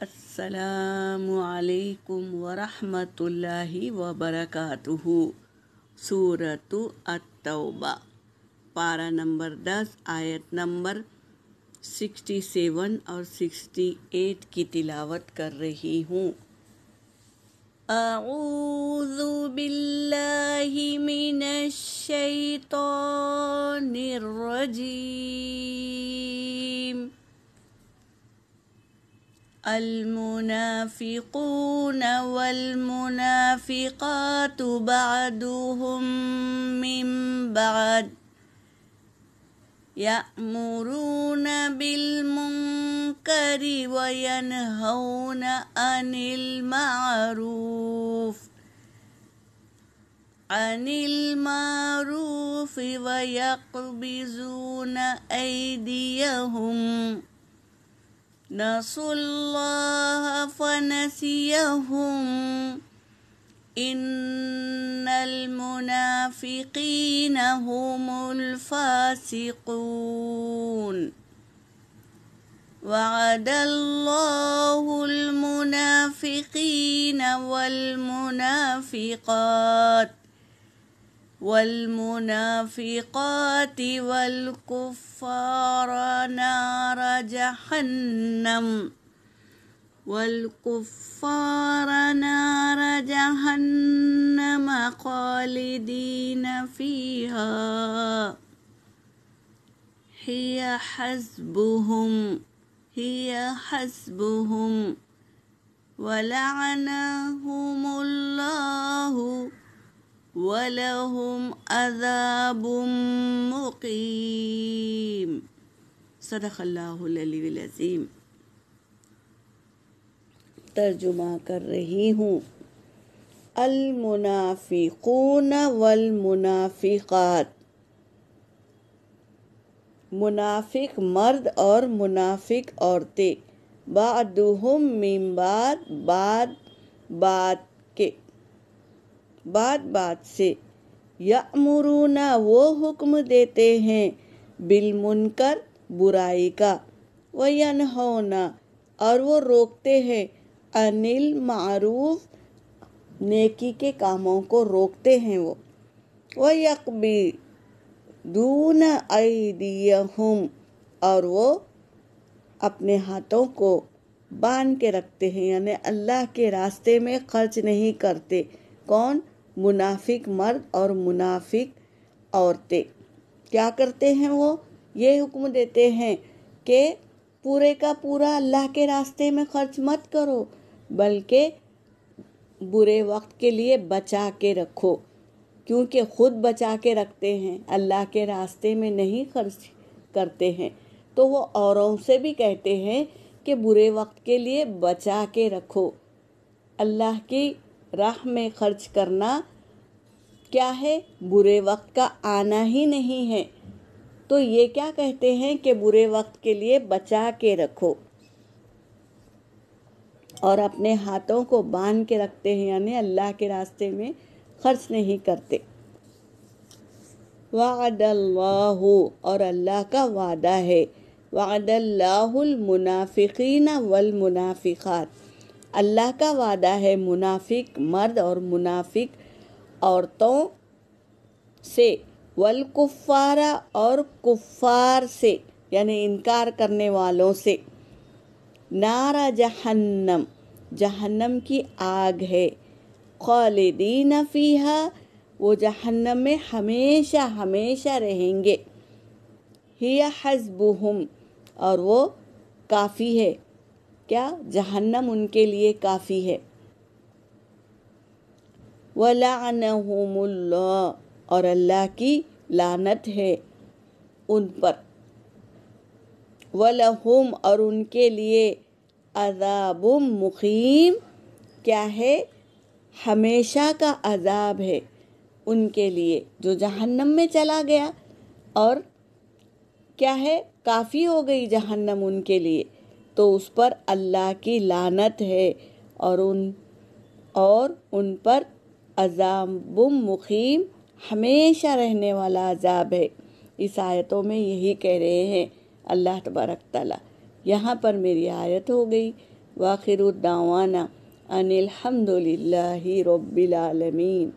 السلام علیکم ورحمۃ اللہ وبرکاتہ۔ سورۃ التوبہ، پارہ نمبر 10، آیت نمبر 67 اور 68 کی تلاوت کر رہی ہوں۔ اعوذ باللہ من الشیطان الرجیم۔ المنافقون والمنافقات بعضهم من بعض يأمرون بالمنكر وينهون عن المعروف ويقبضون أيديهم نسوا الله فنسيهم إن المنافقين هم الفاسقون وعد الله المنافقين والمنافقات والكفار نار جهنم خالدين فيها هي حسبهم ولعنهم الله وَلَهُمْ عَذَابٌ مُقِيمٌ۔ صدق اللہ العلی العظیم۔ ترجمہ کر رہی ہوں۔ المنافقون والمنافقات، منافق مرد اور منافق عورتیں، بعضهم من بعض، بات سے، یأمرون وہ حکم دیتے ہیں، بالمنکر برائی کا، وینہون اور وہ روکتے ہیں، عن المعروف نیکی کے کاموں کو روکتے ہیں وہ، ویقبضون ایدیہم اور وہ اپنے ہاتھوں کو باندھ کے رکھتے ہیں، یعنی اللہ کے راستے میں خرچ نہیں کرتے۔ کون؟ منافق مرد اور منافق عورتیں کیا کرتے ہیں؟ وہ یہ حکم دیتے ہیں کہ پورے کا پورا اللہ کے راستے میں خرچ مت کرو، بلکہ برے وقت کے لیے بچا کے رکھو، کیونکہ خود بچا کے رکھتے ہیں، اللہ کے راستے میں نہیں خرچ کرتے ہیں، تو وہ اوروں سے بھی کہتے ہیں کہ برے وقت کے لیے بچا کے رکھو۔ اللہ کی راہ میں خرچ کرنا کیا ہے؟ برے وقت کا آنا ہی نہیں ہے، تو یہ کیا کہتے ہیں کہ برے وقت کے لیے بچا کے رکھو اور اپنے ہاتھوں کو باندھ کے رکھتے ہیں، یعنی اللہ کے راستے میں خرچ نہیں کرتے۔ وعد اللہ اور اللہ کا وعدہ ہے، وعد اللہ المنافقین والمنافقات، اللہ کا وعدہ ہے منافق مرد اور منافق عورتوں سے، والکفار اور کفار سے، یعنی انکار کرنے والوں سے، نار جہنم، جہنم کی آگ ہے، خالدین فیہا وہ جہنم میں ہمیشہ ہمیشہ رہیں گے، ہی حسبہم اور وہ کافی ہے، کیا؟ جہنم ان کے لیے کافی ہے، وَلَعَنَهُمُ اللَّهُ اور اللہ کی لعنت ہے ان پر، وَلَهُمْ اور ان کے لیے، عذاب مقیم کیا ہے؟ ہمیشہ کا عذاب ہے ان کے لیے، جو جہنم میں چلا گیا اور کیا ہے؟ کافی ہو گئی جہنم ان کے لیے، تو اس پر اللہ کی لعنت ہے اور ان پر عذاب مقیم ہمیشہ رہنے والا عذاب ہے۔ اس آیتوں میں یہی کہہ رہے ہیں اللہ تبارک تعالیٰ۔ یہاں پر میری آیت ہو گئی، وآخر الدعوانا ان الحمد للہ رب العالمین۔